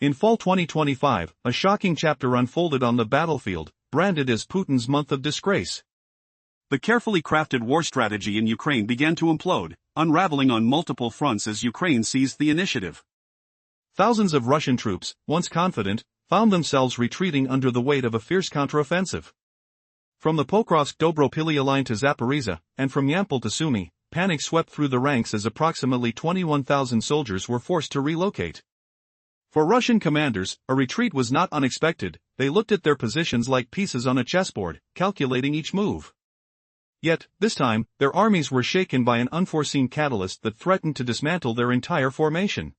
In fall 2025, a shocking chapter unfolded on the battlefield, branded as Putin's month of disgrace. The carefully crafted war strategy in Ukraine began to implode, unraveling on multiple fronts as Ukraine seized the initiative. Thousands of Russian troops, once confident, found themselves retreating under the weight of a fierce counteroffensive. From the Pokrovsk-Dobropilya line to Zaporizhzhia, and from Yampol to Sumy, panic swept through the ranks as approximately 21,000 soldiers were forced to relocate. For Russian commanders, a retreat was not unexpected. They looked at their positions like pieces on a chessboard, calculating each move. Yet, this time, their armies were shaken by an unforeseen catalyst that threatened to dismantle their entire formation.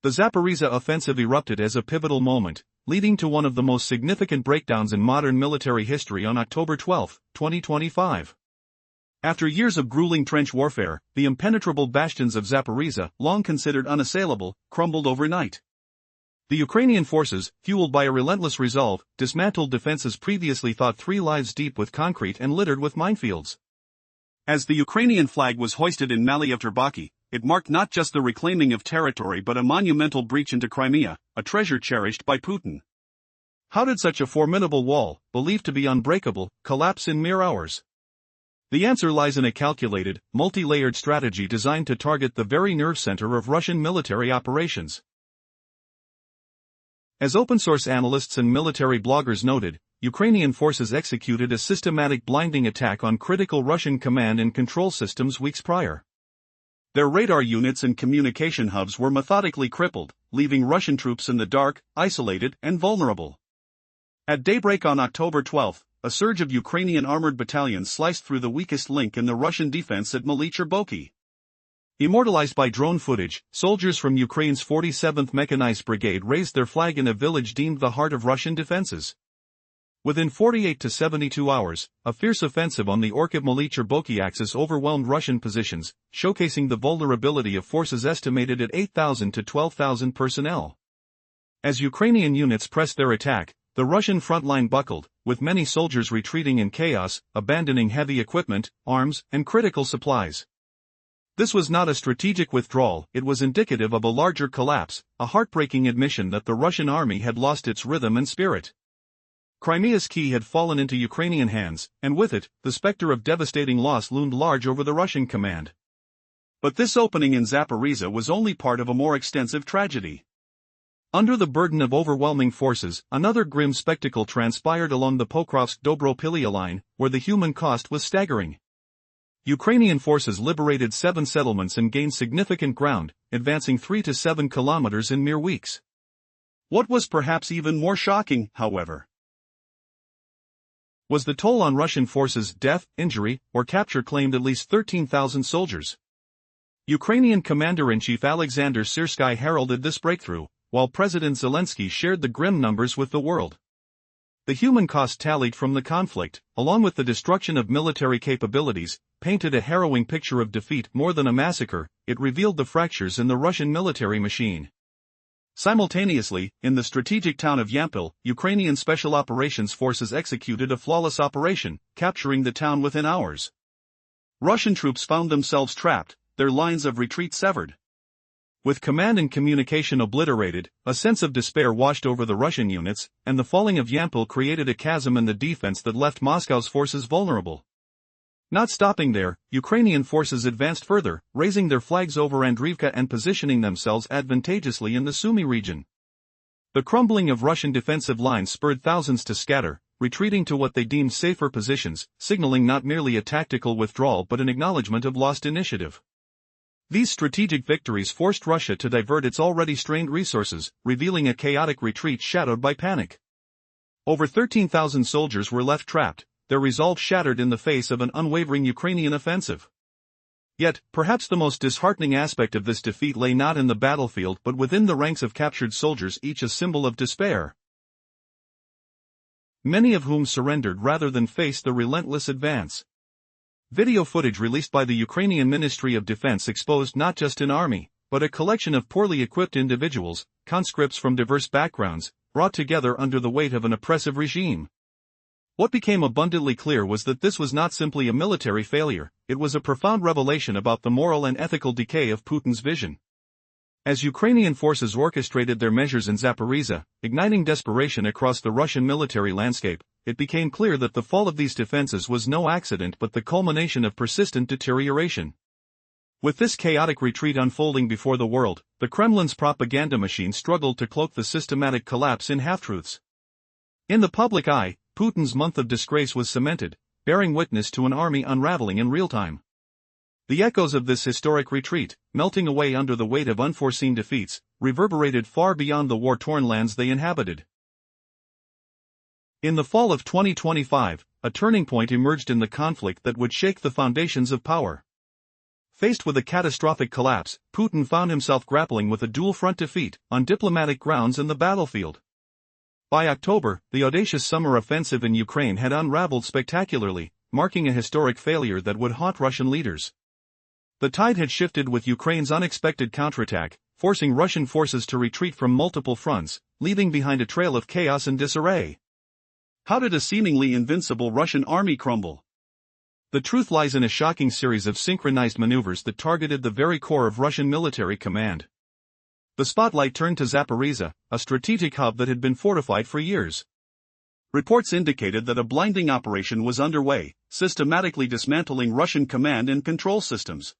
The Zaporizhzhia offensive erupted as a pivotal moment, leading to one of the most significant breakdowns in modern military history on October 12, 2025. After years of grueling trench warfare, the impenetrable bastions of Zaporizhzhia, long considered unassailable, crumbled overnight. The Ukrainian forces, fueled by a relentless resolve, dismantled defenses previously thought 3 lives deep with concrete and littered with minefields. As the Ukrainian flag was hoisted in Maliev-Tarbaki, it marked not just the reclaiming of territory but a monumental breach into Crimea, a treasure cherished by Putin. How did such a formidable wall, believed to be unbreakable, collapse in mere hours? The answer lies in a calculated, multi-layered strategy designed to target the very nerve center of Russian military operations. As open-source analysts and military bloggers noted, Ukrainian forces executed a systematic blinding attack on critical Russian command and control systems weeks prior. Their radar units and communication hubs were methodically crippled, leaving Russian troops in the dark, isolated, and vulnerable. At daybreak on October 12, a surge of Ukrainian armored battalions sliced through the weakest link in the Russian defense at Maly-Cherboki. Immortalized by drone footage, soldiers from Ukraine's 47th Mechanized Brigade raised their flag in a village deemed the heart of Russian defenses. Within 48 to 72 hours, a fierce offensive on the Orkiv-Maly-Cherboki axis overwhelmed Russian positions, showcasing the vulnerability of forces estimated at 8,000 to 12,000 personnel. As Ukrainian units pressed their attack, the Russian front line buckled, with many soldiers retreating in chaos, abandoning heavy equipment, arms, and critical supplies. This was not a strategic withdrawal, it was indicative of a larger collapse, a heartbreaking admission that the Russian army had lost its rhythm and spirit. Crimea's key had fallen into Ukrainian hands, and with it, the specter of devastating loss loomed large over the Russian command. But this opening in Zaporizhzhia was only part of a more extensive tragedy. Under the burden of overwhelming forces, another grim spectacle transpired along the Pokrovsk-Dobropilya line, where the human cost was staggering. Ukrainian forces liberated 7 settlements and gained significant ground, advancing 3 to 7 kilometers in mere weeks. What was perhaps even more shocking, however, was the toll on Russian forces. Death, injury, or capture claimed at least 13,000 soldiers. Ukrainian Commander-in-Chief Alexander Syrsky heralded this breakthrough, while President Zelensky shared the grim numbers with the world. The human cost tallied from the conflict, along with the destruction of military capabilities, painted a harrowing picture of defeat. More than a massacre, it revealed the fractures in the Russian military machine. Simultaneously, in the strategic town of Yampol, Ukrainian Special Operations Forces executed a flawless operation, capturing the town within hours. Russian troops found themselves trapped, their lines of retreat severed. With command and communication obliterated, a sense of despair washed over the Russian units, and the falling of Yampol created a chasm in the defense that left Moscow's forces vulnerable. Not stopping there, Ukrainian forces advanced further, raising their flags over Andriivka and positioning themselves advantageously in the Sumy region. The crumbling of Russian defensive lines spurred thousands to scatter, retreating to what they deemed safer positions, signaling not merely a tactical withdrawal but an acknowledgement of lost initiative. These strategic victories forced Russia to divert its already strained resources, revealing a chaotic retreat shadowed by panic. Over 13,000 soldiers were left trapped, their resolve shattered in the face of an unwavering Ukrainian offensive. Yet, perhaps the most disheartening aspect of this defeat lay not in the battlefield but within the ranks of captured soldiers, each a symbol of despair. Many of whom surrendered rather than face the relentless advance. Video footage released by the Ukrainian Ministry of Defense exposed not just an army, but a collection of poorly equipped individuals, conscripts from diverse backgrounds, brought together under the weight of an oppressive regime. What became abundantly clear was that this was not simply a military failure, it was a profound revelation about the moral and ethical decay of Putin's vision. As Ukrainian forces orchestrated their measures in Zaporizhzhia, igniting desperation across the Russian military landscape, it became clear that the fall of these defenses was no accident but the culmination of persistent deterioration. With this chaotic retreat unfolding before the world, the Kremlin's propaganda machine struggled to cloak the systematic collapse in half-truths. In the public eye, Putin's month of disgrace was cemented, bearing witness to an army unraveling in real time. The echoes of this historic retreat, melting away under the weight of unforeseen defeats, reverberated far beyond the war-torn lands they inhabited. In the fall of 2025, a turning point emerged in the conflict that would shake the foundations of power. Faced with a catastrophic collapse, Putin found himself grappling with a dual-front defeat, on diplomatic grounds and the battlefield. By October, the audacious summer offensive in Ukraine had unraveled spectacularly, marking a historic failure that would haunt Russian leaders. The tide had shifted with Ukraine's unexpected counterattack, forcing Russian forces to retreat from multiple fronts, leaving behind a trail of chaos and disarray. How did a seemingly invincible Russian army crumble? The truth lies in a shocking series of synchronized maneuvers that targeted the very core of Russian military command. The spotlight turned to Zaporizhzhia, a strategic hub that had been fortified for years. Reports indicated that a blinding operation was underway, systematically dismantling Russian command and control systems.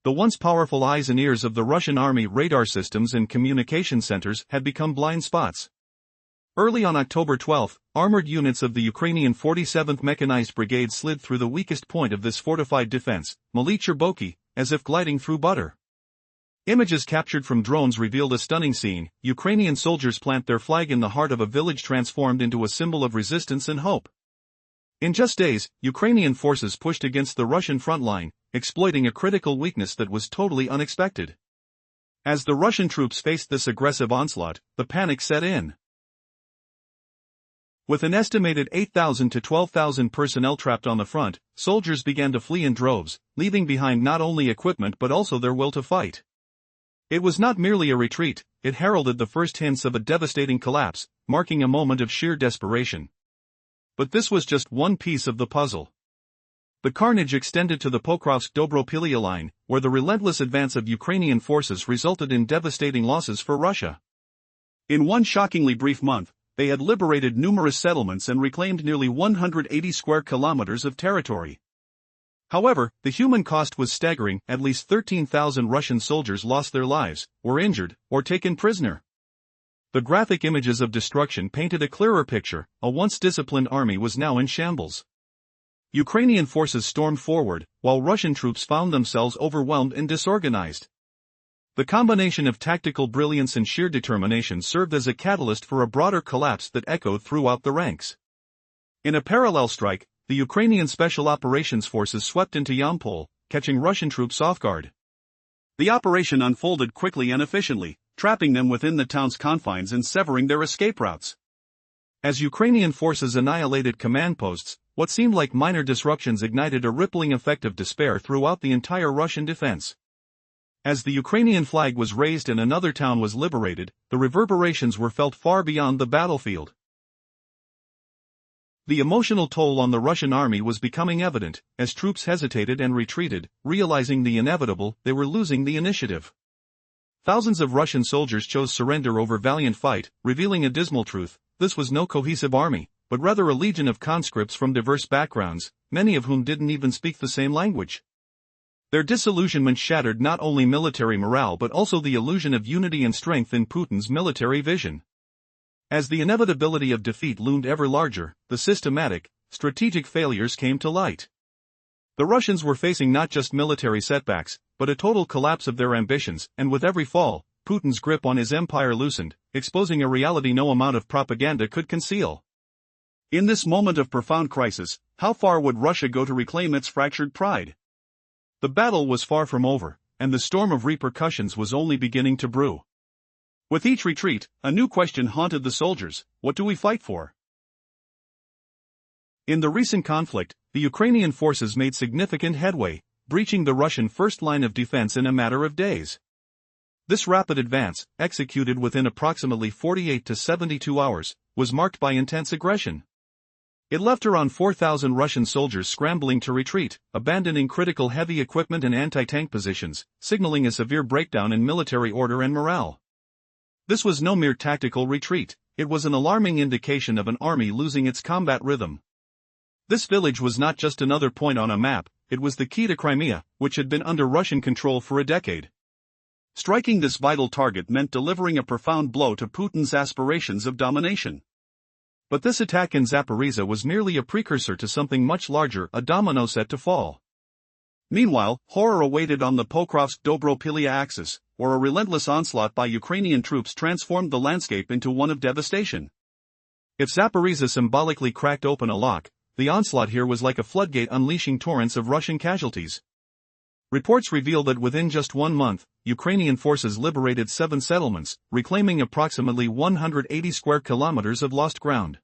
The once powerful eyes and ears of the Russian army radar systems and communication centers had become blind spots. Early on October 12, armored units of the Ukrainian 47th Mechanized Brigade slid through the weakest point of this fortified defense, Maly Cherboki, as if gliding through butter. Images captured from drones revealed a stunning scene. Ukrainian soldiers plant their flag in the heart of a village transformed into a symbol of resistance and hope. In just days, Ukrainian forces pushed against the Russian front line, exploiting a critical weakness that was totally unexpected. As the Russian troops faced this aggressive onslaught, the panic set in. With an estimated 8,000 to 12,000 personnel trapped on the front, soldiers began to flee in droves, leaving behind not only equipment but also their will to fight. It was not merely a retreat, it heralded the first hints of a devastating collapse, marking a moment of sheer desperation. But this was just one piece of the puzzle. The carnage extended to the Pokrovsk-Dobropilya line, where the relentless advance of Ukrainian forces resulted in devastating losses for Russia. In one shockingly brief month, they had liberated numerous settlements and reclaimed nearly 180 square kilometers of territory. However, the human cost was staggering. At least 13,000 Russian soldiers lost their lives, were injured, or taken prisoner. The graphic images of destruction painted a clearer picture. A once disciplined army was now in shambles. Ukrainian forces stormed forward, while Russian troops found themselves overwhelmed and disorganized. The combination of tactical brilliance and sheer determination served as a catalyst for a broader collapse that echoed throughout the ranks. In a parallel strike, the Ukrainian Special Operations Forces swept into Yampol, catching Russian troops off guard. The operation unfolded quickly and efficiently, trapping them within the town's confines and severing their escape routes. As Ukrainian forces annihilated command posts, what seemed like minor disruptions ignited a rippling effect of despair throughout the entire Russian defense. As the Ukrainian flag was raised and another town was liberated, the reverberations were felt far beyond the battlefield. The emotional toll on the Russian army was becoming evident, as troops hesitated and retreated, realizing the inevitable. They were losing the initiative. Thousands of Russian soldiers chose surrender over valiant fight, revealing a dismal truth: this was no cohesive army, but rather a legion of conscripts from diverse backgrounds, many of whom didn't even speak the same language. Their disillusionment shattered not only military morale but also the illusion of unity and strength in Putin's military vision. As the inevitability of defeat loomed ever larger, the systematic, strategic failures came to light. The Russians were facing not just military setbacks, but a total collapse of their ambitions, and with every fall, Putin's grip on his empire loosened, exposing a reality no amount of propaganda could conceal. In this moment of profound crisis, how far would Russia go to reclaim its fractured pride? The battle was far from over, and the storm of repercussions was only beginning to brew. With each retreat, a new question haunted the soldiers: what do we fight for? In the recent conflict, the Ukrainian forces made significant headway, breaching the Russian first line of defense in a matter of days. This rapid advance, executed within approximately 48 to 72 hours, was marked by intense aggression. It left around 4,000 Russian soldiers scrambling to retreat, abandoning critical heavy equipment and anti-tank positions, signaling a severe breakdown in military order and morale. This was no mere tactical retreat, it was an alarming indication of an army losing its combat rhythm. This village was not just another point on a map, it was the key to Crimea, which had been under Russian control for a decade. Striking this vital target meant delivering a profound blow to Putin's aspirations of domination. But this attack in Zaporizhzhia was merely a precursor to something much larger, a domino set to fall. Meanwhile, horror awaited on the Pokrovsk-Dobropilya axis, where a relentless onslaught by Ukrainian troops transformed the landscape into one of devastation. If Zaporizhzhia symbolically cracked open a lock, the onslaught here was like a floodgate unleashing torrents of Russian casualties. Reports reveal that within just 1 month, Ukrainian forces liberated 7 settlements, reclaiming approximately 180 square kilometers of lost ground.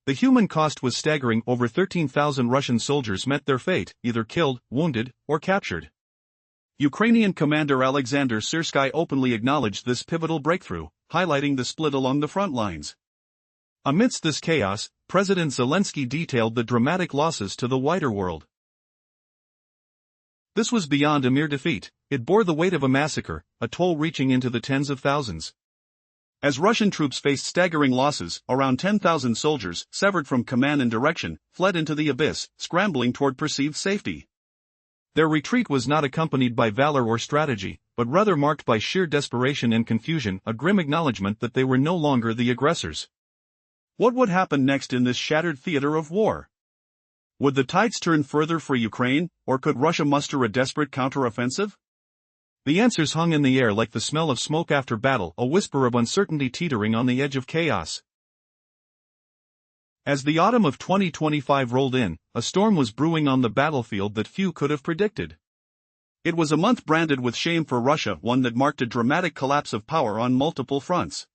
The human cost was staggering. Over 13,000 Russian soldiers met their fate, either killed, wounded, or captured. Ukrainian commander Alexander Syrsky openly acknowledged this pivotal breakthrough, highlighting the split along the front lines. Amidst this chaos, President Zelensky detailed the dramatic losses to the wider world. This was beyond a mere defeat, it bore the weight of a massacre, a toll reaching into the tens of thousands. As Russian troops faced staggering losses, around 10,000 soldiers, severed from command and direction, fled into the abyss, scrambling toward perceived safety. Their retreat was not accompanied by valor or strategy, but rather marked by sheer desperation and confusion, a grim acknowledgement that they were no longer the aggressors. What would happen next in this shattered theater of war? Would the tides turn further for Ukraine, or could Russia muster a desperate counteroffensive? The answers hung in the air like the smell of smoke after battle, a whisper of uncertainty teetering on the edge of chaos. As the autumn of 2025 rolled in, a storm was brewing on the battlefield that few could have predicted. It was a month branded with shame for Russia, one that marked a dramatic collapse of power on multiple fronts.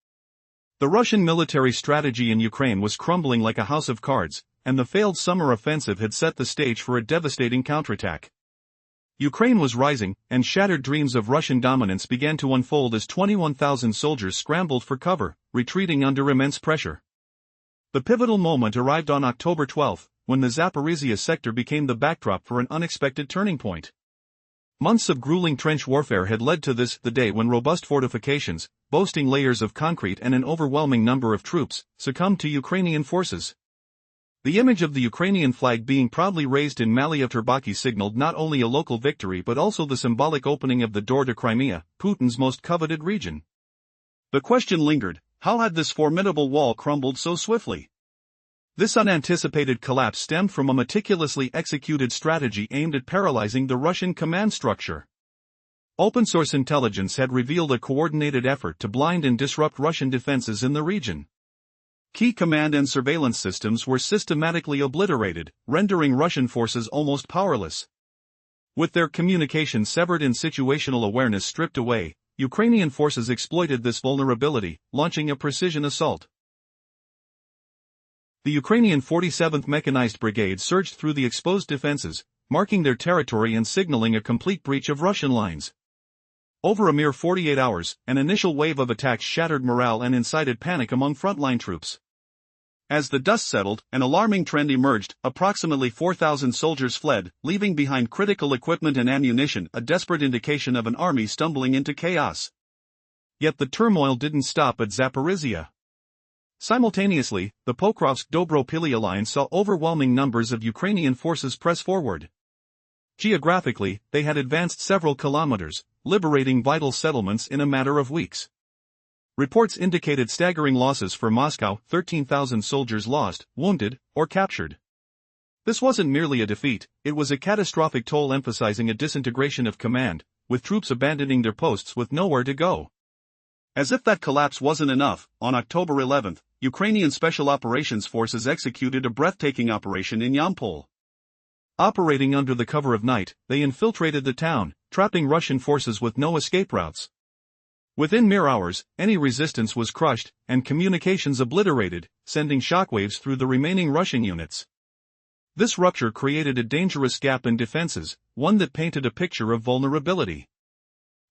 The Russian military strategy in Ukraine was crumbling like a house of cards, and the failed summer offensive had set the stage for a devastating counterattack. Ukraine was rising, and shattered dreams of Russian dominance began to unfold as 21,000 soldiers scrambled for cover, retreating under immense pressure. The pivotal moment arrived on October 12, when the Zaporizhzhia sector became the backdrop for an unexpected turning point. Months of grueling trench warfare had led to this, the day when robust fortifications, boasting layers of concrete and an overwhelming number of troops, succumbed to Ukrainian forces. The image of the Ukrainian flag being proudly raised in Malyov-Terbaki signaled not only a local victory but also the symbolic opening of the door to Crimea, Putin's most coveted region. The question lingered, how had this formidable wall crumbled so swiftly? This unanticipated collapse stemmed from a meticulously executed strategy aimed at paralyzing the Russian command structure. Open-source intelligence had revealed a coordinated effort to blind and disrupt Russian defenses in the region. Key command and surveillance systems were systematically obliterated, rendering Russian forces almost powerless. With their communications severed and situational awareness stripped away, Ukrainian forces exploited this vulnerability, launching a precision assault. The Ukrainian 47th Mechanized Brigade surged through the exposed defenses, marking their territory and signaling a complete breach of Russian lines. Over a mere 48 hours, an initial wave of attacks shattered morale and incited panic among frontline troops. As the dust settled, an alarming trend emerged, approximately 4,000 soldiers fled, leaving behind critical equipment and ammunition, a desperate indication of an army stumbling into chaos. Yet the turmoil didn't stop at Zaporizhzhia. Simultaneously, the Pokrovsk-Dobropilya line saw overwhelming numbers of Ukrainian forces press forward. Geographically, they had advanced several kilometers, liberating vital settlements in a matter of weeks. Reports indicated staggering losses for Moscow, 13,000 soldiers lost, wounded, or captured. This wasn't merely a defeat, it was a catastrophic toll emphasizing a disintegration of command, with troops abandoning their posts with nowhere to go. As if that collapse wasn't enough, on October 11, Ukrainian Special Operations Forces executed a breathtaking operation in Yampol. Operating under the cover of night, they infiltrated the town, trapping Russian forces with no escape routes. Within mere hours, any resistance was crushed, and communications obliterated, sending shockwaves through the remaining Russian units. This rupture created a dangerous gap in defenses, one that painted a picture of vulnerability.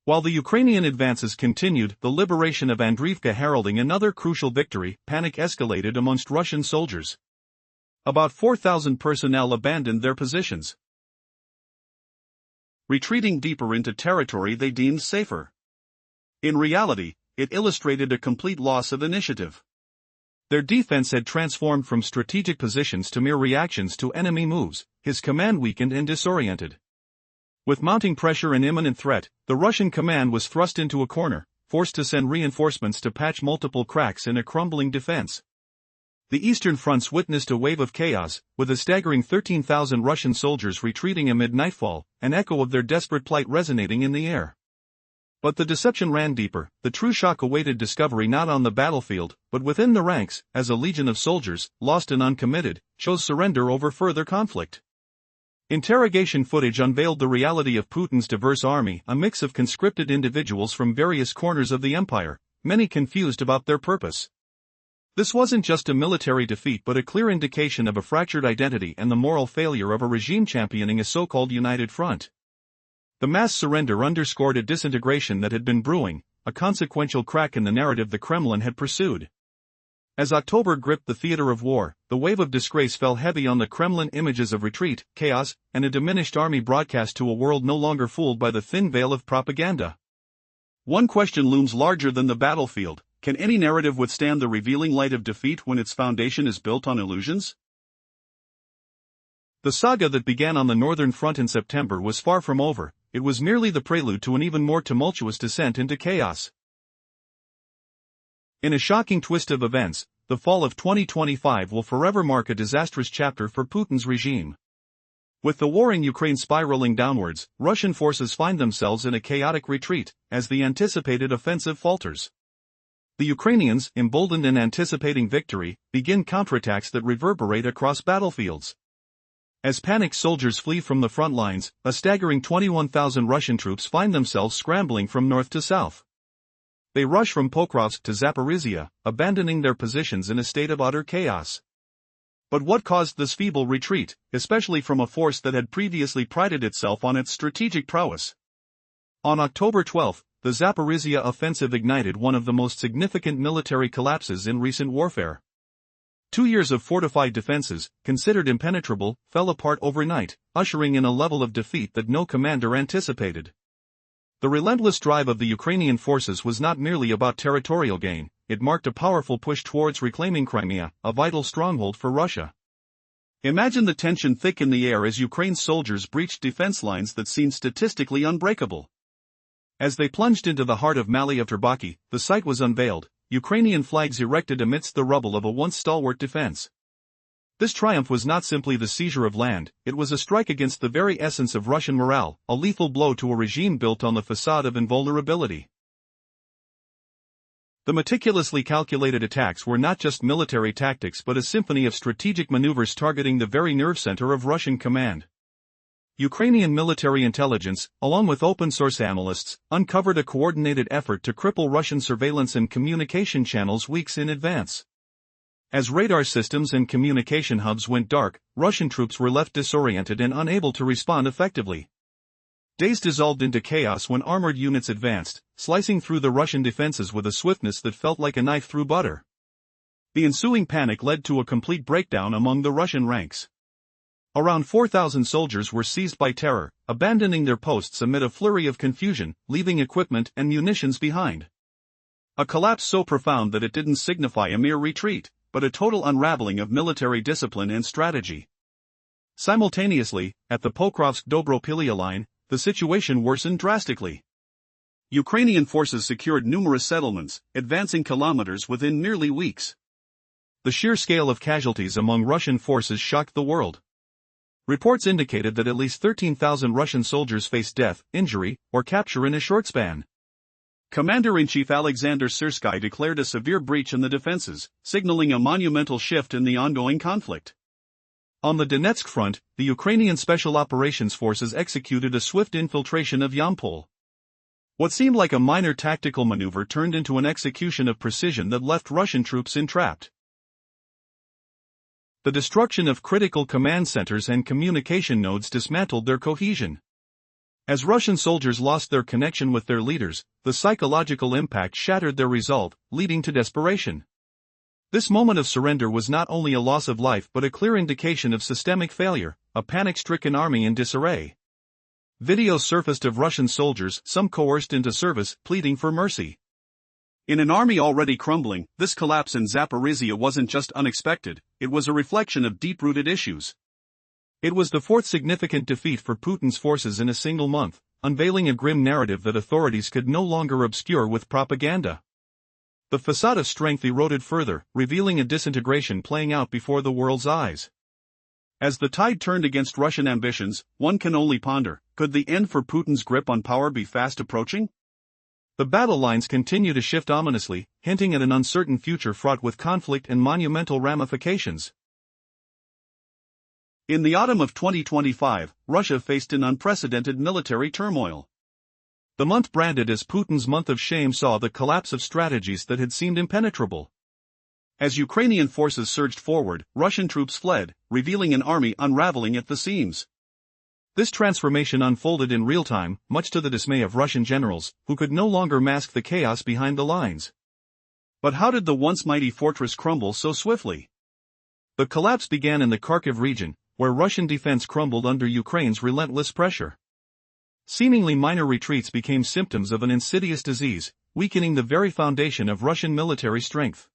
While the Ukrainian advances continued, the liberation of Andriivka heralding another crucial victory, panic escalated amongst Russian soldiers. About 4,000 personnel abandoned their positions, retreating deeper into territory they deemed safer. In reality, it illustrated a complete loss of initiative. Their defense had transformed from strategic positions to mere reactions to enemy moves, his command weakened and disoriented. With mounting pressure and imminent threat, the Russian command was thrust into a corner, forced to send reinforcements to patch multiple cracks in a crumbling defense. The Eastern fronts witnessed a wave of chaos, with a staggering 13,000 Russian soldiers retreating amid nightfall, an echo of their desperate plight resonating in the air. But the deception ran deeper. The true shock awaited discovery not on the battlefield, but within the ranks, as a legion of soldiers, lost and uncommitted, chose surrender over further conflict. Interrogation footage unveiled the reality of Putin's diverse army, a mix of conscripted individuals from various corners of the empire, many confused about their purpose. This wasn't just a military defeat but a clear indication of a fractured identity and the moral failure of a regime championing a so-called united front. The mass surrender underscored a disintegration that had been brewing, a consequential crack in the narrative the Kremlin had pursued. As October gripped the theater of war, the wave of disgrace fell heavy on the Kremlin. Images of retreat, chaos, and a diminished army broadcast to a world no longer fooled by the thin veil of propaganda. One question looms larger than the battlefield: can any narrative withstand the revealing light of defeat when its foundation is built on illusions? The saga that began on the Northern Front in September was far from over. It was merely the prelude to an even more tumultuous descent into chaos. In a shocking twist of events, the fall of 2025 will forever mark a disastrous chapter for Putin's regime. With the war in Ukraine spiraling downwards, Russian forces find themselves in a chaotic retreat, as the anticipated offensive falters. The Ukrainians, emboldened and anticipating victory, begin counterattacks that reverberate across battlefields. As panicked soldiers flee from the front lines, a staggering 21,000 Russian troops find themselves scrambling from north to south. They rush from Pokrovsk to Zaporizhia, abandoning their positions in a state of utter chaos. But what caused this feeble retreat, especially from a force that had previously prided itself on its strategic prowess? On October 12, the Zaporizhia offensive ignited one of the most significant military collapses in recent warfare. 2 years of fortified defenses, considered impenetrable, fell apart overnight, ushering in a level of defeat that no commander anticipated. The relentless drive of the Ukrainian forces was not merely about territorial gain, it marked a powerful push towards reclaiming Crimea, a vital stronghold for Russia. Imagine the tension thick in the air as Ukraine's soldiers breached defense lines that seemed statistically unbreakable. As they plunged into the heart of Mali of Trbaki, the site was unveiled, Ukrainian flags erected amidst the rubble of a once stalwart defense. This triumph was not simply the seizure of land, it was a strike against the very essence of Russian morale, a lethal blow to a regime built on the facade of invulnerability. The meticulously calculated attacks were not just military tactics but a symphony of strategic maneuvers targeting the very nerve center of Russian command. Ukrainian military intelligence, along with open-source analysts, uncovered a coordinated effort to cripple Russian surveillance and communication channels weeks in advance. As radar systems and communication hubs went dark, Russian troops were left disoriented and unable to respond effectively. Days dissolved into chaos when armored units advanced, slicing through the Russian defenses with a swiftness that felt like a knife through butter. The ensuing panic led to a complete breakdown among the Russian ranks. Around 4,000 soldiers were seized by terror, abandoning their posts amid a flurry of confusion, leaving equipment and munitions behind. A collapse so profound that it didn't signify a mere retreat, but a total unraveling of military discipline and strategy. Simultaneously, at the Pokrovsk-Dobropilya line, the situation worsened drastically. Ukrainian forces secured numerous settlements, advancing kilometers within merely weeks. The sheer scale of casualties among Russian forces shocked the world. Reports indicated that at least 13,000 Russian soldiers faced death, injury, or capture in a short span. Commander-in-Chief Alexander Syrsky declared a severe breach in the defenses, signaling a monumental shift in the ongoing conflict. On the Donetsk front, the Ukrainian Special Operations Forces executed a swift infiltration of Yampol. What seemed like a minor tactical maneuver turned into an execution of precision that left Russian troops entrapped. The destruction of critical command centers and communication nodes dismantled their cohesion. As Russian soldiers lost their connection with their leaders, the psychological impact shattered their resolve, leading to desperation. This moment of surrender was not only a loss of life but a clear indication of systemic failure, a panic-stricken army in disarray. Videos surfaced of Russian soldiers, some coerced into service, pleading for mercy. In an army already crumbling, this collapse in Zaporizhia wasn't just unexpected, it was a reflection of deep-rooted issues. It was the fourth significant defeat for Putin's forces in a single month, unveiling a grim narrative that authorities could no longer obscure with propaganda. The facade of strength eroded further, revealing a disintegration playing out before the world's eyes. As the tide turned against Russian ambitions, one can only ponder, could the end for Putin's grip on power be fast approaching? The battle lines continue to shift ominously, hinting at an uncertain future fraught with conflict and monumental ramifications. In the autumn of 2025, Russia faced an unprecedented military turmoil. The month branded as Putin's month of shame saw the collapse of strategies that had seemed impenetrable. As Ukrainian forces surged forward, Russian troops fled, revealing an army unraveling at the seams. This transformation unfolded in real time, much to the dismay of Russian generals, who could no longer mask the chaos behind the lines. But how did the once mighty fortress crumble so swiftly? The collapse began in the Kharkiv region, where Russian defense crumbled under Ukraine's relentless pressure. Seemingly minor retreats became symptoms of an insidious disease, weakening the very foundation of Russian military strength.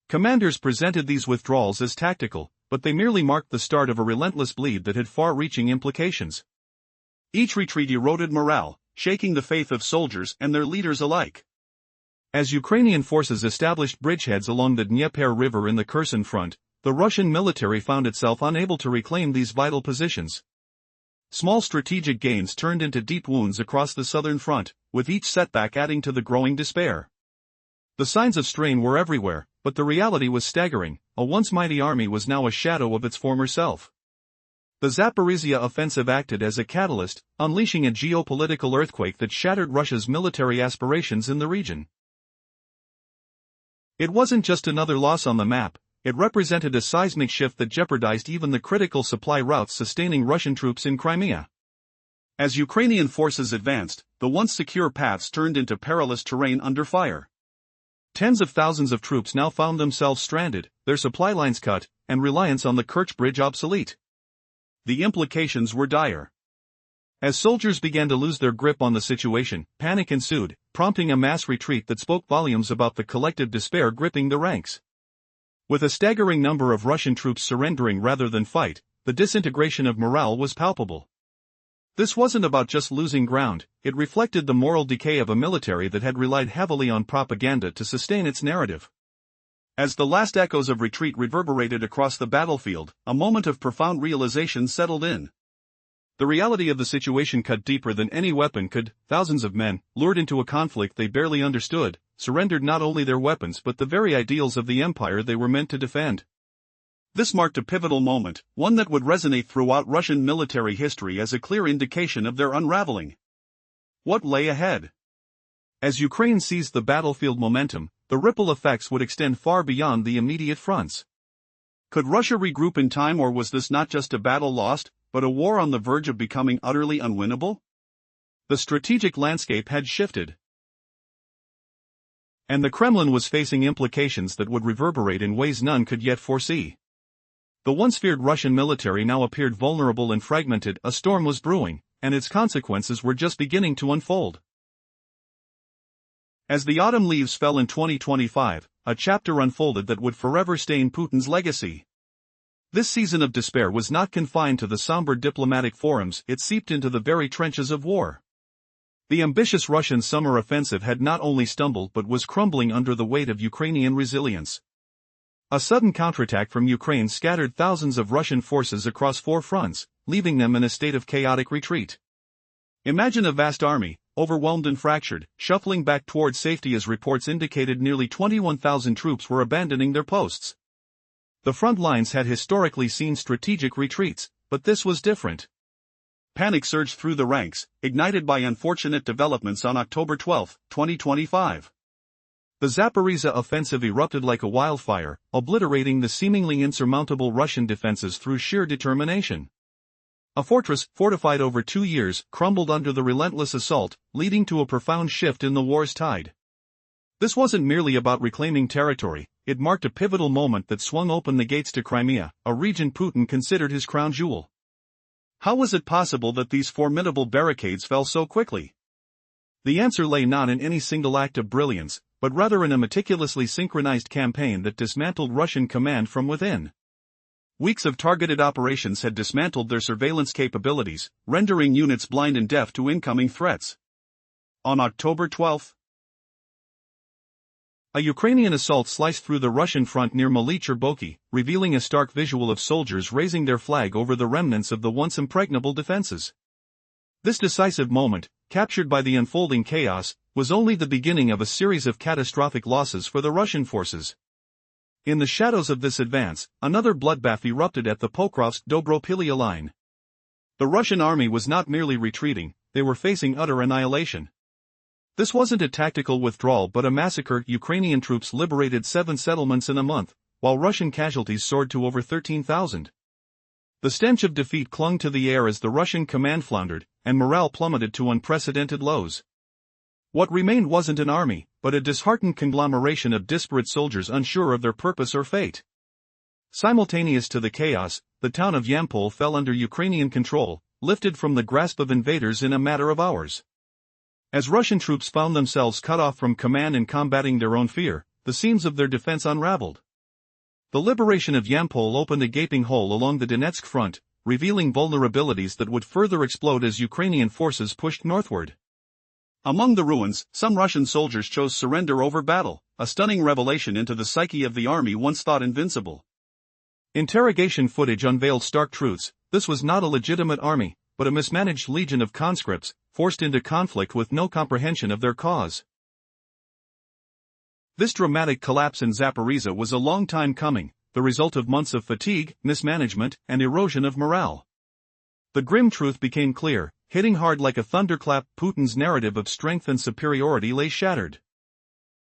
Commanders presented these withdrawals as tactical, but they merely marked the start of a relentless bleed that had far-reaching implications. Each retreat eroded morale, shaking the faith of soldiers and their leaders alike. As Ukrainian forces established bridgeheads along the Dnieper River in the Kherson front, the Russian military found itself unable to reclaim these vital positions. Small strategic gains turned into deep wounds across the southern front, with each setback adding to the growing despair. The signs of strain were everywhere, but the reality was staggering. A once mighty army was now a shadow of its former self. The Zaporizhia offensive acted as a catalyst, unleashing a geopolitical earthquake that shattered Russia's military aspirations in the region. It wasn't just another loss on the map, it represented a seismic shift that jeopardized even the critical supply routes sustaining Russian troops in Crimea. As Ukrainian forces advanced, the once secure paths turned into perilous terrain under fire. Tens of thousands of troops now found themselves stranded, their supply lines cut, and reliance on the Kerch Bridge obsolete. The implications were dire. As soldiers began to lose their grip on the situation, panic ensued, prompting a mass retreat that spoke volumes about the collective despair gripping the ranks. With a staggering number of Russian troops surrendering rather than fight, the disintegration of morale was palpable. This wasn't about just losing ground, it reflected the moral decay of a military that had relied heavily on propaganda to sustain its narrative. As the last echoes of retreat reverberated across the battlefield, a moment of profound realization settled in. The reality of the situation cut deeper than any weapon could. Thousands of men, lured into a conflict they barely understood, surrendered not only their weapons but the very ideals of the empire they were meant to defend. This marked a pivotal moment, one that would resonate throughout Russian military history as a clear indication of their unraveling. What lay ahead? As Ukraine seized the battlefield momentum, the ripple effects would extend far beyond the immediate fronts. Could Russia regroup in time, or was this not just a battle lost, but a war on the verge of becoming utterly unwinnable? The strategic landscape had shifted. And the Kremlin was facing implications that would reverberate in ways none could yet foresee. The once feared Russian military now appeared vulnerable and fragmented. A storm was brewing, and its consequences were just beginning to unfold. As the autumn leaves fell in 2025, a chapter unfolded that would forever stain Putin's legacy. This season of despair was not confined to the somber diplomatic forums, it seeped into the very trenches of war. The ambitious Russian summer offensive had not only stumbled but was crumbling under the weight of Ukrainian resilience. A sudden counterattack from Ukraine scattered thousands of Russian forces across 4 fronts, leaving them in a state of chaotic retreat. Imagine a vast army, overwhelmed and fractured, shuffling back toward safety as reports indicated nearly 21,000 troops were abandoning their posts. The front lines had historically seen strategic retreats, but this was different. Panic surged through the ranks, ignited by unfortunate developments on October 12, 2025. The Zaporizhia offensive erupted like a wildfire, obliterating the seemingly insurmountable Russian defenses through sheer determination. A fortress, fortified over 2 years, crumbled under the relentless assault, leading to a profound shift in the war's tide. This wasn't merely about reclaiming territory, it marked a pivotal moment that swung open the gates to Crimea, a region Putin considered his crown jewel. How was it possible that these formidable barricades fell so quickly? The answer lay not in any single act of brilliance, but rather in a meticulously synchronized campaign that dismantled Russian command from within. Weeks of targeted operations had dismantled their surveillance capabilities, rendering units blind and deaf to incoming threats. On October 12, a Ukrainian assault sliced through the Russian front near Malicher Boki, revealing a stark visual of soldiers raising their flag over the remnants of the once impregnable defenses. This decisive moment, captured by the unfolding chaos, was only the beginning of a series of catastrophic losses for the Russian forces. In the shadows of this advance, another bloodbath erupted at the Pokrovsk-Dobropilya line. The Russian army was not merely retreating, they were facing utter annihilation. This wasn't a tactical withdrawal but a massacre. Ukrainian troops liberated 7 settlements in a month, while Russian casualties soared to over 13,000. The stench of defeat clung to the air as the Russian command floundered, and morale plummeted to unprecedented lows. What remained wasn't an army, but a disheartened conglomeration of disparate soldiers unsure of their purpose or fate. Simultaneous to the chaos, the town of Yampol fell under Ukrainian control, lifted from the grasp of invaders in a matter of hours. As Russian troops found themselves cut off from command and combating their own fear, the seams of their defense unraveled. The liberation of Yampol opened a gaping hole along the Donetsk front, revealing vulnerabilities that would further explode as Ukrainian forces pushed northward. Among the ruins, some Russian soldiers chose surrender over battle, a stunning revelation into the psyche of the army once thought invincible. Interrogation footage unveiled stark truths. This was not a legitimate army, but a mismanaged legion of conscripts, forced into conflict with no comprehension of their cause. This dramatic collapse in Zaporizhzhia was a long time coming, the result of months of fatigue, mismanagement, and erosion of morale. The grim truth became clear. Hitting hard like a thunderclap, Putin's narrative of strength and superiority lay shattered.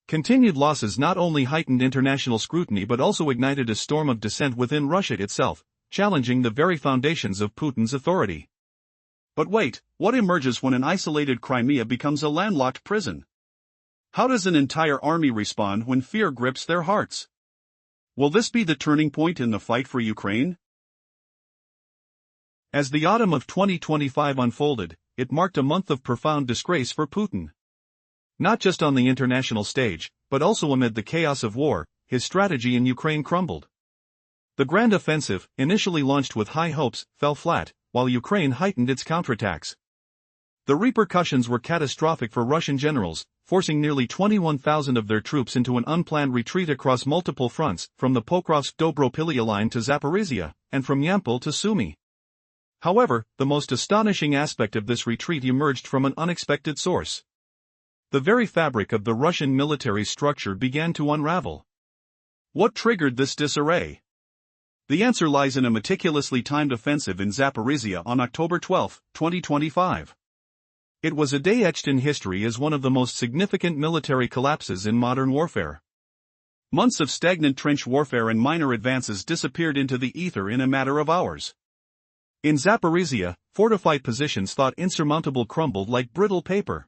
Continued losses not only heightened international scrutiny but also ignited a storm of dissent within Russia itself, challenging the very foundations of Putin's authority. But wait, what emerges when an isolated Crimea becomes a landlocked prison? How does an entire army respond when fear grips their hearts? Will this be the turning point in the fight for Ukraine? As the autumn of 2025 unfolded, it marked a month of profound disgrace for Putin. Not just on the international stage, but also amid the chaos of war, his strategy in Ukraine crumbled. The grand offensive, initially launched with high hopes, fell flat, while Ukraine heightened its counterattacks. The repercussions were catastrophic for Russian generals, forcing nearly 21,000 of their troops into an unplanned retreat across multiple fronts, from the Pokrovsk-Dobropilya line to Zaporizhzhia, and from Yampol to Sumy. However, the most astonishing aspect of this retreat emerged from an unexpected source. The very fabric of the Russian military structure began to unravel. What triggered this disarray? The answer lies in a meticulously timed offensive in Zaporizhzhia on October 12, 2025. It was a day etched in history as one of the most significant military collapses in modern warfare. Months of stagnant trench warfare and minor advances disappeared into the ether in a matter of hours. In Zaporizhzhia, fortified positions thought insurmountable crumbled like brittle paper.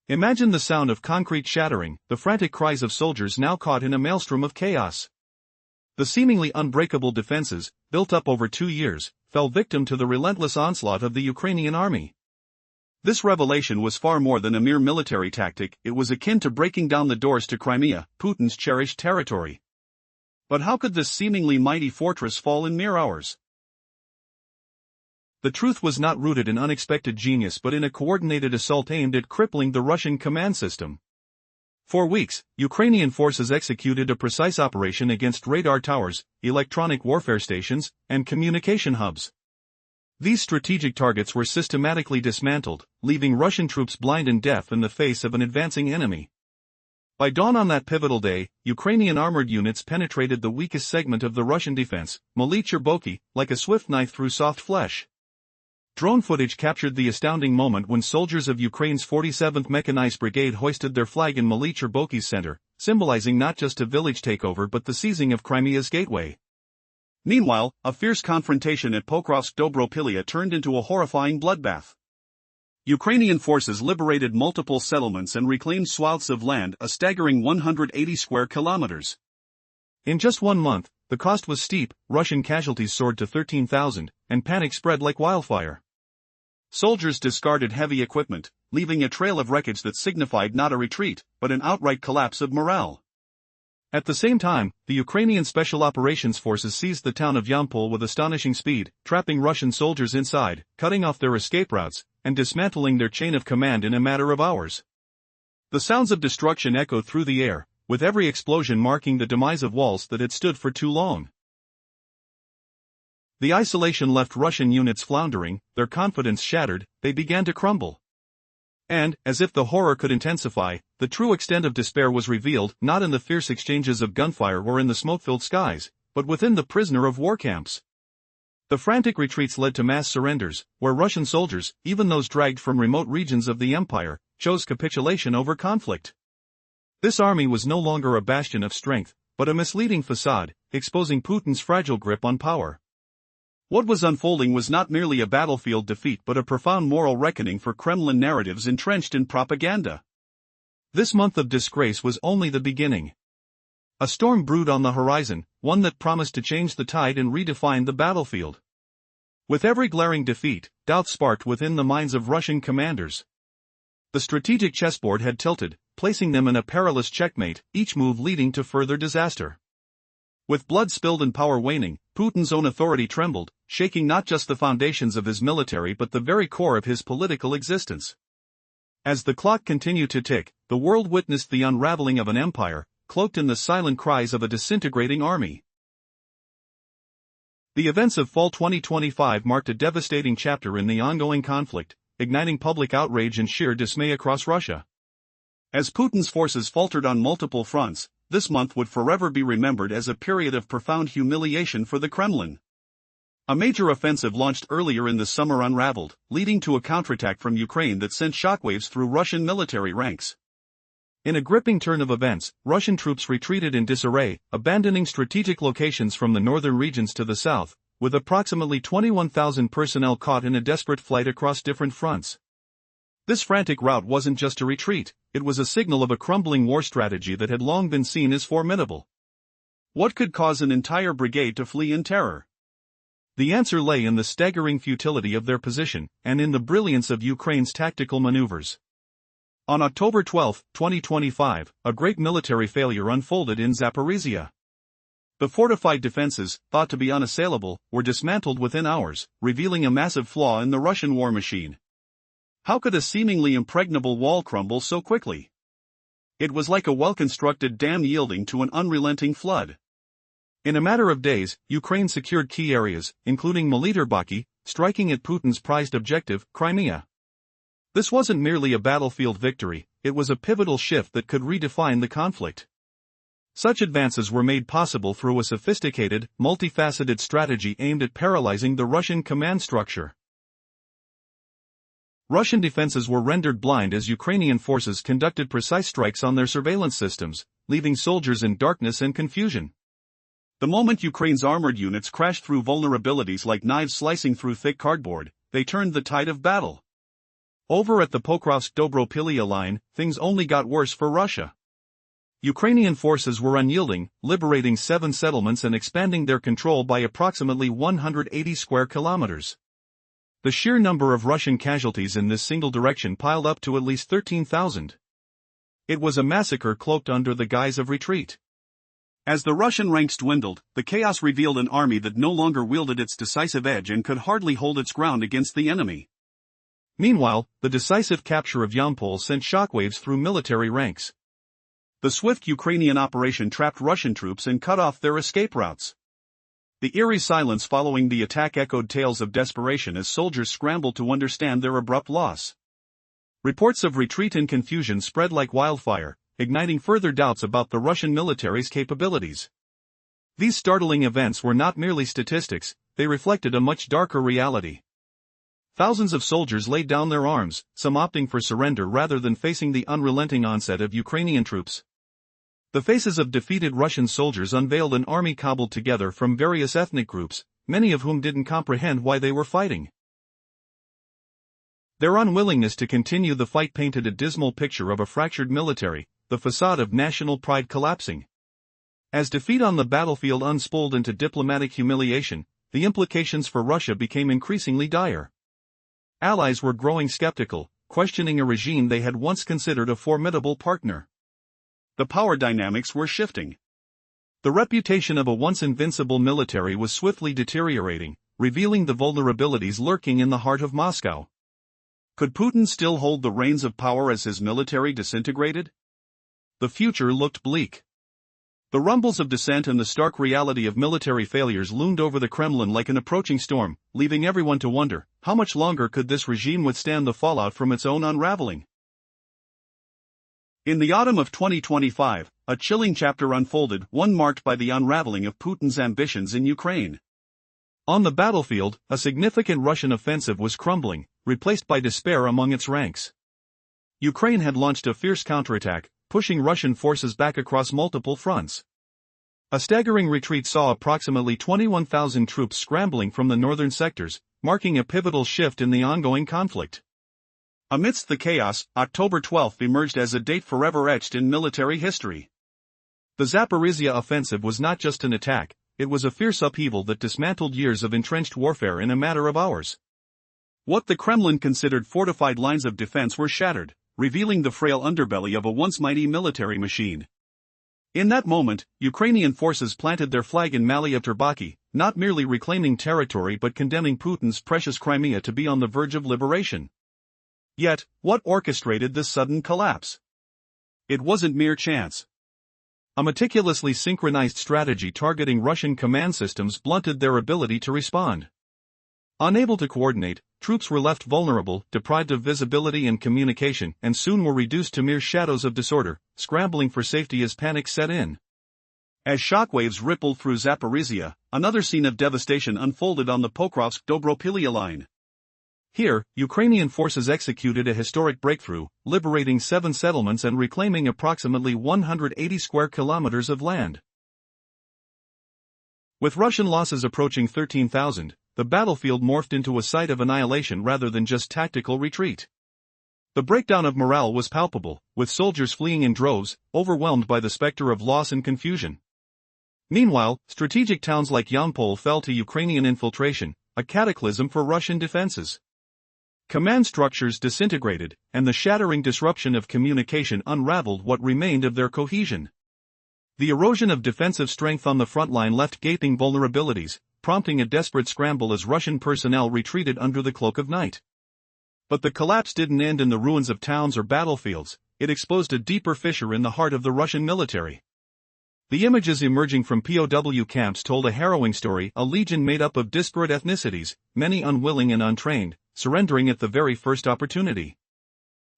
Imagine the sound of concrete shattering, the frantic cries of soldiers now caught in a maelstrom of chaos. The seemingly unbreakable defenses, built up over 2 years, fell victim to the relentless onslaught of the Ukrainian army. This revelation was far more than a mere military tactic, it was akin to breaking down the doors to Crimea, Putin's cherished territory. But how could this seemingly mighty fortress fall in mere hours? The truth was not rooted in unexpected genius but in a coordinated assault aimed at crippling the Russian command system. For weeks, Ukrainian forces executed a precise operation against radar towers, electronic warfare stations, and communication hubs. These strategic targets were systematically dismantled, leaving Russian troops blind and deaf in the face of an advancing enemy. By dawn on that pivotal day, Ukrainian armored units penetrated the weakest segment of the Russian defense, Malicher Boki, like a swift knife through soft flesh. Drone footage captured the astounding moment when soldiers of Ukraine's 47th Mechanized Brigade hoisted their flag in Malicher Boki's center, symbolizing not just a village takeover but the seizing of Crimea's gateway. Meanwhile, a fierce confrontation at Pokrovsk-Dobropilya turned into a horrifying bloodbath. Ukrainian forces liberated multiple settlements and reclaimed swaths of land, a staggering 180 square kilometers. In just 1 month, the cost was steep, Russian casualties soared to 13,000, and panic spread like wildfire. Soldiers discarded heavy equipment, leaving a trail of wreckage that signified not a retreat, but an outright collapse of morale. At the same time, the Ukrainian Special Operations Forces seized the town of Yampol with astonishing speed, trapping Russian soldiers inside, cutting off their escape routes, and dismantling their chain of command in a matter of hours. The sounds of destruction echoed through the air, with every explosion marking the demise of walls that had stood for too long. The isolation left Russian units floundering, their confidence shattered, they began to crumble. And, as if the horror could intensify, the true extent of despair was revealed not in the fierce exchanges of gunfire or in the smoke-filled skies, but within the prisoner of war camps. The frantic retreats led to mass surrenders, where Russian soldiers, even those dragged from remote regions of the empire, chose capitulation over conflict. This army was no longer a bastion of strength, but a misleading facade, exposing Putin's fragile grip on power. What was unfolding was not merely a battlefield defeat but a profound moral reckoning for Kremlin narratives entrenched in propaganda. This month of disgrace was only the beginning. A storm brewed on the horizon, one that promised to change the tide and redefine the battlefield. With every glaring defeat, doubt sparked within the minds of Russian commanders. The strategic chessboard had tilted, placing them in a perilous checkmate, each move leading to further disaster. With blood spilled and power waning, Putin's own authority trembled, shaking not just the foundations of his military but the very core of his political existence. As the clock continued to tick, the world witnessed the unraveling of an empire, cloaked in the silent cries of a disintegrating army. The events of fall 2025 marked a devastating chapter in the ongoing conflict, igniting public outrage and sheer dismay across Russia. As Putin's forces faltered on multiple fronts, this month would forever be remembered as a period of profound humiliation for the Kremlin. A major offensive launched earlier in the summer unraveled, leading to a counterattack from Ukraine that sent shockwaves through Russian military ranks. In a gripping turn of events, Russian troops retreated in disarray, abandoning strategic locations from the northern regions to the south, with approximately 21,000 personnel caught in a desperate flight across different fronts. This frantic rout wasn't just a retreat, it was a signal of a crumbling war strategy that had long been seen as formidable. What could cause an entire brigade to flee in terror? The answer lay in the staggering futility of their position, and in the brilliance of Ukraine's tactical maneuvers. On October 12, 2025, a great military failure unfolded in Zaporizhia. The fortified defenses, thought to be unassailable, were dismantled within hours, revealing a massive flaw in the Russian war machine. How could a seemingly impregnable wall crumble so quickly? It was like a well-constructed dam yielding to an unrelenting flood. In a matter of days, Ukraine secured key areas, including Melitopol, striking at Putin's prized objective, Crimea. This wasn't merely a battlefield victory, it was a pivotal shift that could redefine the conflict. Such advances were made possible through a sophisticated, multifaceted strategy aimed at paralyzing the Russian command structure. Russian defenses were rendered blind as Ukrainian forces conducted precise strikes on their surveillance systems, leaving soldiers in darkness and confusion. The moment Ukraine's armored units crashed through vulnerabilities like knives slicing through thick cardboard, they turned the tide of battle. Over at the Pokrovsk-Dobropilya line, things only got worse for Russia. Ukrainian forces were unyielding, liberating 7 settlements and expanding their control by approximately 180 square kilometers. The sheer number of Russian casualties in this single direction piled up to at least 13,000. It was a massacre cloaked under the guise of retreat. As the Russian ranks dwindled, the chaos revealed an army that no longer wielded its decisive edge and could hardly hold its ground against the enemy. Meanwhile, the decisive capture of Yampol sent shockwaves through military ranks. The swift Ukrainian operation trapped Russian troops and cut off their escape routes. The eerie silence following the attack echoed tales of desperation as soldiers scrambled to understand their abrupt loss. Reports of retreat and confusion spread like wildfire, igniting further doubts about the Russian military's capabilities. These startling events were not merely statistics, they reflected a much darker reality. Thousands of soldiers laid down their arms, some opting for surrender rather than facing the unrelenting onset of Ukrainian troops. The faces of defeated Russian soldiers unveiled an army cobbled together from various ethnic groups, many of whom didn't comprehend why they were fighting. Their unwillingness to continue the fight painted a dismal picture of a fractured military, the facade of national pride collapsing. As defeat on the battlefield unspoored into diplomatic humiliation, the implications for Russia became increasingly dire. Allies were growing skeptical, questioning a regime they had once considered a formidable partner. The power dynamics were shifting. The reputation of a once invincible military was swiftly deteriorating, revealing the vulnerabilities lurking in the heart of Moscow. Could Putin still hold the reins of power as his military disintegrated? The future looked bleak. The rumbles of dissent and the stark reality of military failures loomed over the Kremlin like an approaching storm, leaving everyone to wonder, how much longer could this regime withstand the fallout from its own unraveling? In the autumn of 2025, a chilling chapter unfolded, one marked by the unraveling of Putin's ambitions in Ukraine. On the battlefield, a significant Russian offensive was crumbling, replaced by despair among its ranks. Ukraine had launched a fierce counterattack, pushing Russian forces back across multiple fronts. A staggering retreat saw approximately 21,000 troops scrambling from the northern sectors, marking a pivotal shift in the ongoing conflict. Amidst the chaos, October 12 emerged as a date forever etched in military history. The Zaporizhia offensive was not just an attack, it was a fierce upheaval that dismantled years of entrenched warfare in a matter of hours. What the Kremlin considered fortified lines of defense were shattered, revealing the frail underbelly of a once mighty military machine. In that moment, Ukrainian forces planted their flag in Malyivtarbaki, not merely reclaiming territory but condemning Putin's precious Crimea to be on the verge of liberation. Yet, what orchestrated this sudden collapse? It wasn't mere chance. A meticulously synchronized strategy targeting Russian command systems blunted their ability to respond. Unable to coordinate, troops were left vulnerable, deprived of visibility and communication, and soon were reduced to mere shadows of disorder, scrambling for safety as panic set in. As shockwaves rippled through Zaporizhia, another scene of devastation unfolded on the Pokrovsk-Dobropilya line. Here, Ukrainian forces executed a historic breakthrough, liberating 7 settlements and reclaiming approximately 180 square kilometers of land. With Russian losses approaching 13,000, the battlefield morphed into a site of annihilation rather than just tactical retreat. The breakdown of morale was palpable, with soldiers fleeing in droves, overwhelmed by the specter of loss and confusion. Meanwhile, strategic towns like Yampol fell to Ukrainian infiltration, a cataclysm for Russian defenses. Command structures disintegrated, and the shattering disruption of communication unraveled what remained of their cohesion. The erosion of defensive strength on the front line left gaping vulnerabilities, prompting a desperate scramble as Russian personnel retreated under the cloak of night. But the collapse didn't end in the ruins of towns or battlefields, it exposed a deeper fissure in the heart of the Russian military. The images emerging from POW camps told a harrowing story, a legion made up of disparate ethnicities, many unwilling and untrained, surrendering at the very first opportunity.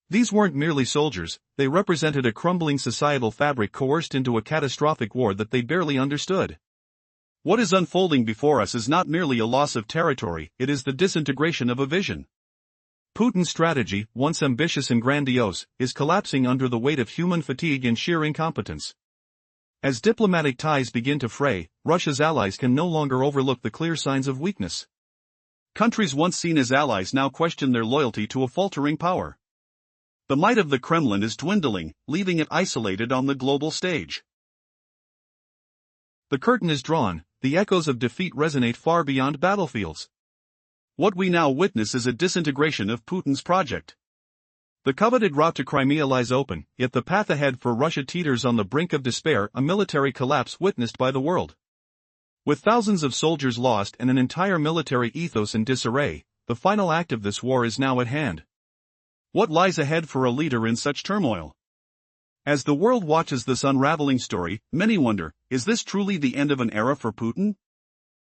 These weren't merely soldiers, they represented a crumbling societal fabric coerced into a catastrophic war that they barely understood. What is unfolding before us is not merely a loss of territory, it is the disintegration of a vision. Putin's strategy, once ambitious and grandiose, is collapsing under the weight of human fatigue and sheer incompetence. As diplomatic ties begin to fray, Russia's allies can no longer overlook the clear signs of weakness. Countries once seen as allies now question their loyalty to a faltering power. The might of the Kremlin is dwindling, leaving it isolated on the global stage. The curtain is drawn, the echoes of defeat resonate far beyond battlefields. What we now witness is a disintegration of Putin's project. The coveted route to Crimea lies open, yet the path ahead for Russia teeters on the brink of despair, a military collapse witnessed by the world. With thousands of soldiers lost and an entire military ethos in disarray, the final act of this war is now at hand. What lies ahead for a leader in such turmoil? As the world watches this unraveling story, many wonder, is this truly the end of an era for Putin?